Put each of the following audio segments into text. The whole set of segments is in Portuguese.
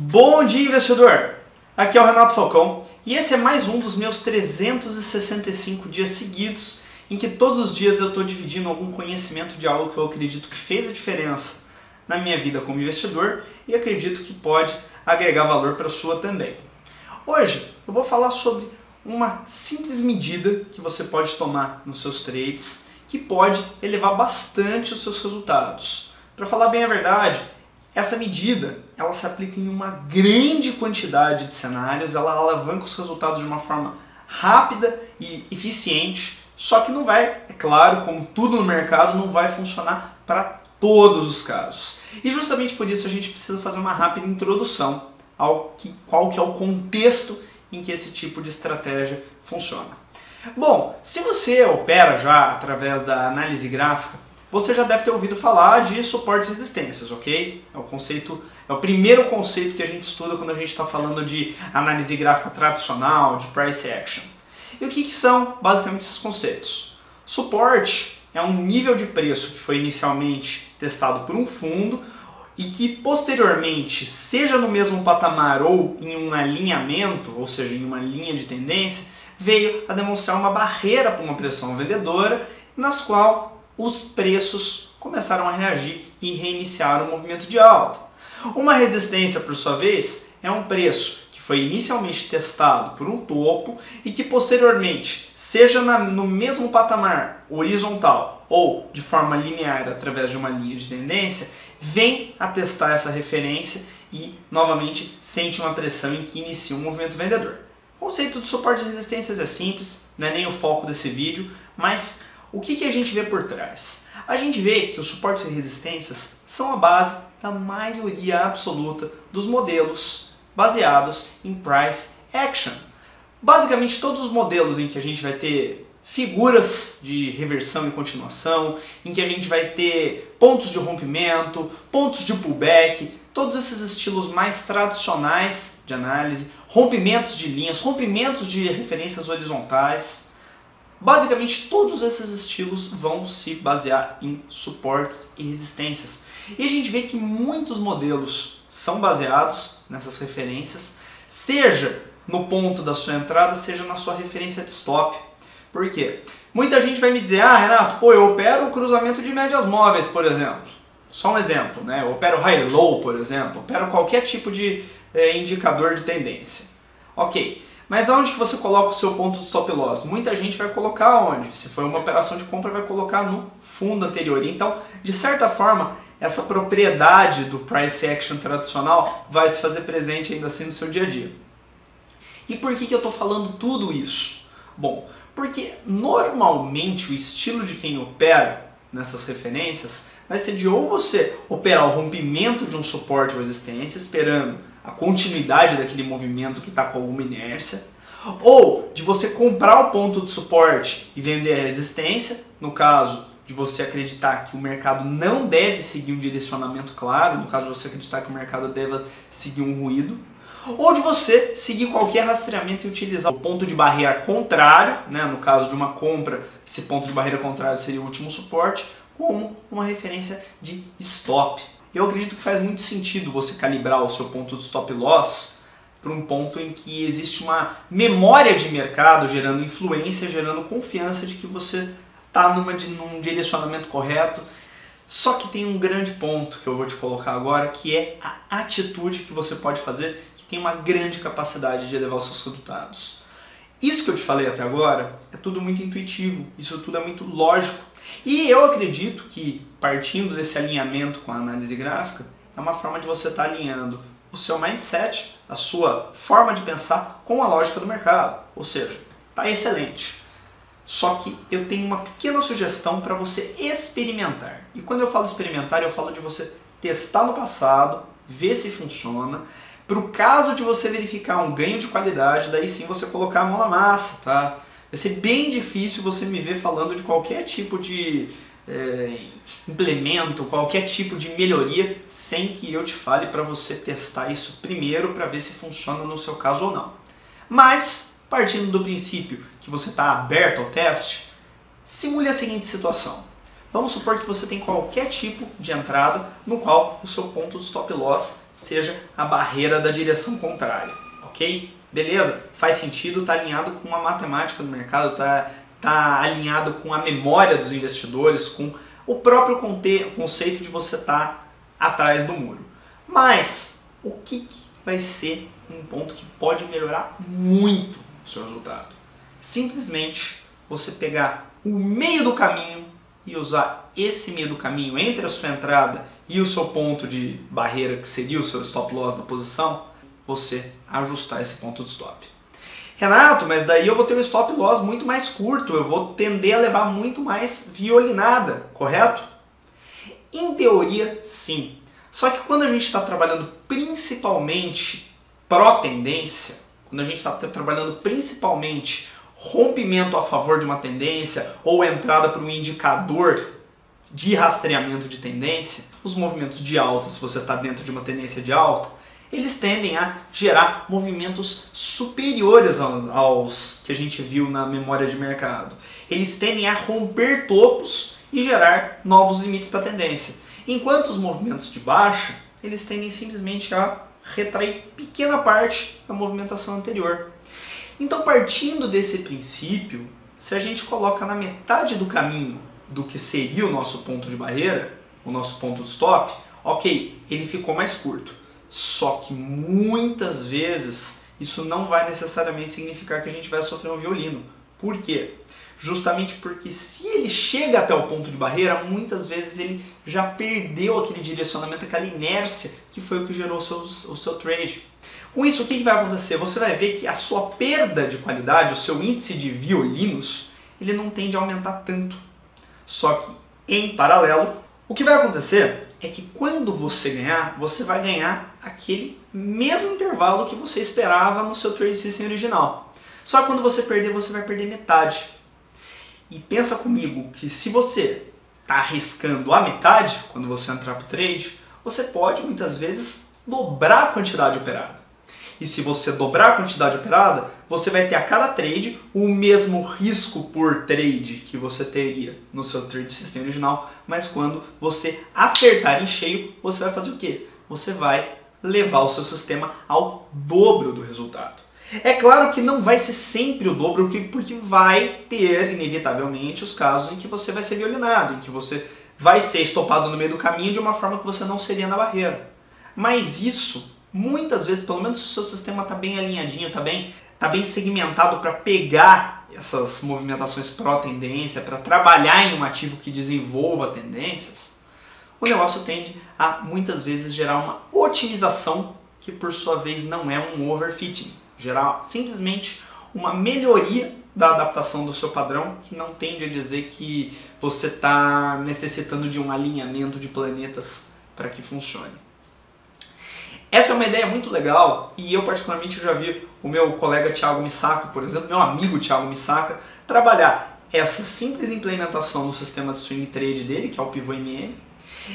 Bom dia, investidor! Aqui é o Renato Falcão e esse é mais um dos meus 365 dias seguidos em que todos os dias eu estou dividindo algum conhecimento de algo que eu acredito que fez a diferença na minha vida como investidor e acredito que pode agregar valor para a sua também. Hoje eu vou falar sobre uma simples medida que você pode tomar nos seus trades que pode elevar bastante os seus resultados. Para falar bem a verdade, essa medida ela se aplica em uma grande quantidade de cenários, ela alavanca os resultados de uma forma rápida e eficiente, só que não vai, é claro, como tudo no mercado, não vai funcionar para todos os casos. E justamente por isso a gente precisa fazer uma rápida introdução ao qual que é o contexto em que esse tipo de estratégia funciona. Bom, se você opera já através da análise gráfica, você já deve ter ouvido falar de suportes e resistências, ok? É o primeiro conceito que a gente estuda quando a gente está falando de análise gráfica tradicional, de price action. E o que são basicamente esses conceitos? Suporte é um nível de preço que foi inicialmente testado por um fundo e que posteriormente, seja no mesmo patamar ou em um alinhamento, ou seja, em uma linha de tendência, veio a demonstrar uma barreira para uma pressão vendedora, nas qual os preços começaram a reagir e reiniciaram o movimento de alta. Uma resistência, por sua vez, é um preço que foi inicialmente testado por um topo e que posteriormente, seja no mesmo patamar horizontal ou de forma linear através de uma linha de tendência, vem a testar essa referência e novamente sente uma pressão em que inicia um movimento vendedor. O conceito de suporte e resistências é simples, não é nem o foco desse vídeo, mas o que a gente vê por trás? A gente vê que os suportes e resistências são a base da maioria absoluta dos modelos baseados em price action. Basicamente todos os modelos em que a gente vai ter figuras de reversão e continuação, em que a gente vai ter pontos de rompimento, pontos de pullback, todos esses estilos mais tradicionais de análise, rompimentos de linhas, rompimentos de referências horizontais. Basicamente todos esses estilos vão se basear em suportes e resistências. E a gente vê que muitos modelos são baseados nessas referências, seja no ponto da sua entrada, seja na sua referência de stop. Por quê? Muita gente vai me dizer, Renato, eu opero o cruzamento de médias móveis, por exemplo. Só um exemplo, né? Eu opero high-low, por exemplo, opero qualquer tipo de indicador de tendência. Ok. Mas aonde que você coloca o seu ponto de stop loss? Muita gente vai colocar onde? Se for uma operação de compra, vai colocar no fundo anterior. Então, de certa forma, essa propriedade do price action tradicional vai se fazer presente ainda assim no seu dia a dia. E por que eu estou falando tudo isso? Bom, porque normalmente o estilo de quem opera nessas referências vai ser de ou você operar o rompimento de um suporte ou resistência, esperando a continuidade daquele movimento que está com alguma inércia, ou de você comprar o ponto de suporte e vender a resistência, no caso de você acreditar que o mercado não deve seguir um direcionamento claro, no caso de você acreditar que o mercado deve seguir um ruído, ou de você seguir qualquer rastreamento e utilizar o ponto de barreira contrário, né, no caso de uma compra, esse ponto de barreira contrário seria o último suporte, como uma referência de stop. Eu acredito que faz muito sentido você calibrar o seu ponto de stop loss para um ponto em que existe uma memória de mercado gerando influência, gerando confiança de que você está num direcionamento correto. Só que tem um grande ponto que eu vou te colocar agora, que é a atitude que você pode fazer, que tem uma grande capacidade de elevar os seus resultados. Isso que eu te falei até agora é tudo muito intuitivo, isso tudo é muito lógico. E eu acredito que, partindo desse alinhamento com a análise gráfica, é uma forma de você estar alinhando o seu mindset, a sua forma de pensar com a lógica do mercado. Ou seja, está excelente. Só que eu tenho uma pequena sugestão para você experimentar. E quando eu falo experimentar, eu falo de você testar no passado, ver se funciona. Para o caso de você verificar um ganho de qualidade, daí sim você colocar a mão na massa, tá? Vai ser bem difícil você me ver falando de qualquer tipo de implemento, qualquer tipo de melhoria, sem que eu te fale para você testar isso primeiro para ver se funciona no seu caso ou não. Mas, partindo do princípio que você está aberto ao teste, simule a seguinte situação. Vamos supor que você tem qualquer tipo de entrada no qual o seu ponto de stop loss seja a barreira da direção contrária, ok? Beleza, faz sentido, está alinhado com a matemática do mercado, está alinhado com a memória dos investidores, com o próprio conceito de você estar atrás do muro. Mas o que vai ser um ponto que pode melhorar muito o seu resultado? Simplesmente você pegar o meio do caminho e usar esse meio do caminho entre a sua entrada e o seu ponto de barreira, que seria o seu stop loss da posição, você ajustar esse ponto de stop. Renato, mas daí eu vou ter um stop loss muito mais curto, eu vou tender a levar muito mais violinada, correto? Em teoria, sim. Só que quando a gente está trabalhando principalmente pró-tendência, quando a gente está trabalhando principalmente rompimento a favor de uma tendência ou entrada para um indicador de rastreamento de tendência, os movimentos de alta, se você está dentro de uma tendência de alta, eles tendem a gerar movimentos superiores aos que a gente viu na memória de mercado. Eles tendem a romper topos e gerar novos limites para a tendência. Enquanto os movimentos de baixa, eles tendem simplesmente a retrair pequena parte da movimentação anterior. Então, partindo desse princípio, se a gente coloca na metade do caminho do que seria o nosso ponto de barreira, o nosso ponto de stop, ok, ele ficou mais curto. Só que muitas vezes isso não vai necessariamente significar que a gente vai sofrer um violino. Por quê? Justamente porque se ele chega até o ponto de barreira, muitas vezes ele já perdeu aquele direcionamento, aquela inércia que foi o que gerou o seu trade. Com isso, o que vai acontecer? Você vai ver que a sua perda de qualidade, o seu índice de violinos, ele não tende a aumentar tanto. Só que, em paralelo, o que vai acontecer é que quando você ganhar, você vai ganhar aquele mesmo intervalo que você esperava no seu trade system original. Só que quando você perder, você vai perder metade. E pensa comigo que se você está arriscando a metade, quando você entrar para o trade, você pode muitas vezes dobrar a quantidade operada. E se você dobrar a quantidade operada, você vai ter a cada trade o mesmo risco por trade que você teria no seu trade system original, mas quando você acertar em cheio, você vai fazer o quê? Você vai levar o seu sistema ao dobro do resultado. É claro que não vai ser sempre o dobro, porque vai ter, inevitavelmente, os casos em que você vai ser violinado, em que você vai ser estopado no meio do caminho de uma forma que você não seria na barreira. Mas isso, muitas vezes, pelo menos se o seu sistema está bem alinhadinho, está bem segmentado para pegar essas movimentações pró-tendência, para trabalhar em um ativo que desenvolva tendências, o negócio tende a, muitas vezes, gerar uma otimização que, por sua vez, não é um overfitting. Gerar simplesmente uma melhoria da adaptação do seu padrão, que não tende a dizer que você está necessitando de um alinhamento de planetas para que funcione. Essa é uma ideia muito legal e eu particularmente já vi o meu colega Thiago Misaka, por exemplo, meu amigo Thiago Misaka, trabalhar essa simples implementação no sistema de swing trade dele, que é o Pivot MM,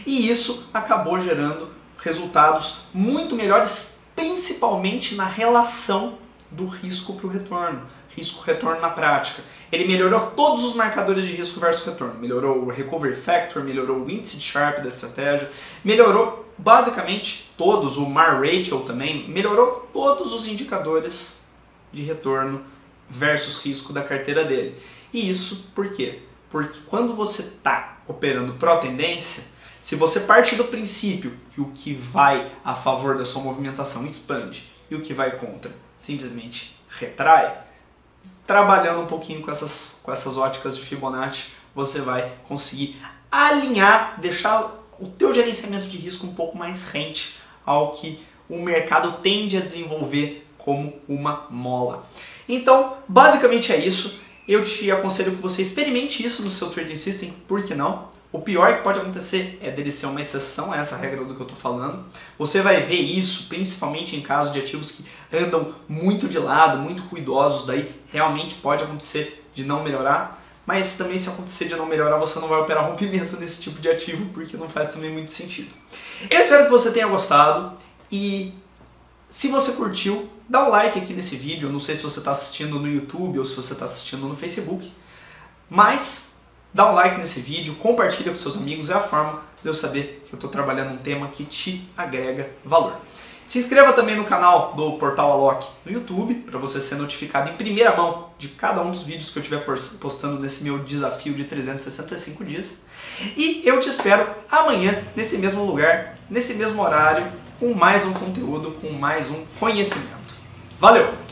e isso acabou gerando resultados muito melhores, principalmente na relação do risco para o retorno, risco-retorno na prática. Ele melhorou todos os marcadores de risco versus retorno, melhorou o recovery factor, melhorou o índice de Sharpe da estratégia, melhorou basicamente todos, o MAR ratio também, melhorou todos os indicadores de retorno versus risco da carteira dele. E isso por quê? Porque quando você está operando pró-tendência, se você parte do princípio que o que vai a favor da sua movimentação expande e o que vai contra simplesmente retrai, trabalhando um pouquinho com essas óticas de Fibonacci, você vai conseguir alinhar, deixar o teu gerenciamento de risco um pouco mais rente ao que o mercado tende a desenvolver como uma mola. Então, basicamente é isso. Eu te aconselho que você experimente isso no seu trading system, por que não? O pior que pode acontecer é dele ser uma exceção a essa regra do que eu estou falando. Você vai ver isso principalmente em casos de ativos que andam muito de lado, muito ruidosos, daí realmente pode acontecer de não melhorar. Mas também se acontecer de não melhorar, você não vai operar rompimento nesse tipo de ativo, porque não faz também muito sentido. Eu espero que você tenha gostado e se você curtiu, dá um like aqui nesse vídeo. Eu não sei se você está assistindo no YouTube ou se você está assistindo no Facebook, mas dá um like nesse vídeo, compartilha com seus amigos, é a forma de eu saber que eu estou trabalhando um tema que te agrega valor. Se inscreva também no canal do Portal Alok no YouTube, para você ser notificado em primeira mão de cada um dos vídeos que eu estiver postando nesse meu desafio de 365 dias. E eu te espero amanhã, nesse mesmo lugar, nesse mesmo horário, com mais um conteúdo, com mais um conhecimento. Valeu!